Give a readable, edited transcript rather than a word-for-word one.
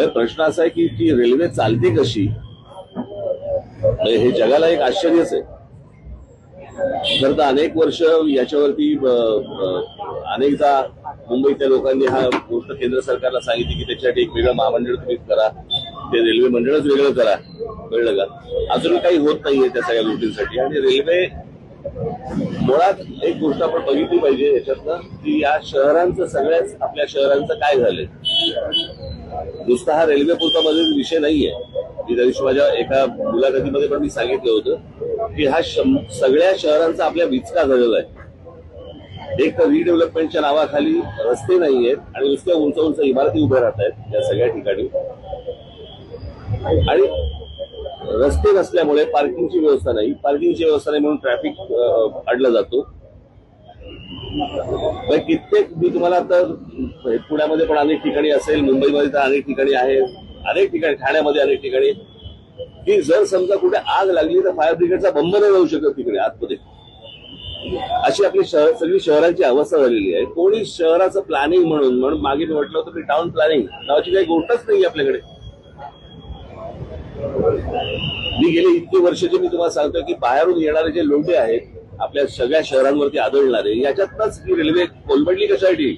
प्रश्न असा आहे की ती रेल्वे चालते कशी, हे जगाला एक आश्चर्यच आहे. खरं तर अनेक वर्ष याच्यावरती अनेकदा मुंबईतल्या लोकांनी हा गोष्ट केंद्र सरकारला सांगितली की त्याच्यासाठी एक वेगळं महामंडळ तुम्ही करा, ते रेल्वे मंडळच वेगळं करा. कळलं का? अजूनही काही होत नाहीये त्या सगळ्या गोष्टींसाठी. आणि रेल्वे मुळात एक गोष्ट आपण बघितली पाहिजे याच्यातनं की या शहरांचं, सगळ्याच आपल्या शहरांचं काय झालंय. नुसता हा रेल्वे पुरता मध्ये विषय नाहीये. मी त्या दिवशी माझ्या एका मुलाखतीमध्ये पण मी सांगितलं होतं की हा सगळ्या शहरांचा आपल्या विचका झालेला आहे. एक तर रिडेव्हलपमेंटच्या नावाखाली रस्ते नाहीयेत आणि नुसत्या उंच उंच इमारती उभ्या राहत आहेत या सगळ्या ठिकाणी. आणि रस्ते नसल्यामुळे पार्किंगची व्यवस्था नाही, पार्किंगची व्यवस्था नाही म्हणून ट्रॅफिक अडला जातो. कित्येक, मी तुम्हाला तर पुण्यामध्ये पण अनेक ठिकाणी असेल, मुंबईमध्ये तर अनेक ठिकाणी आहे, अनेक ठिकाणी, ठाण्यामध्ये अनेक ठिकाणी, की जर समजा कुठे आग लागली तर फायर ब्रिगेडचा बंब नाही जाऊ शकत तिकडे आतमध्ये. अशी आपली सगळी शहरांची अवस्था झालेली आहे. कोणी शहराचं प्लॅनिंग म्हणून मागे मी म्हटलं होतं की टाउन प्लॅनिंग नावाची काही गोष्टच नाही आपल्याकडे. मी गेले इतकी वर्ष जे मी तुम्हाला सांगतोय की बाहेरून येणारे जे लोंढे आहेत आपल्या सगळ्या शहरांवरती आदळणारे, याच्यातनंच ही रेल्वे कोलमडली कशासाठी.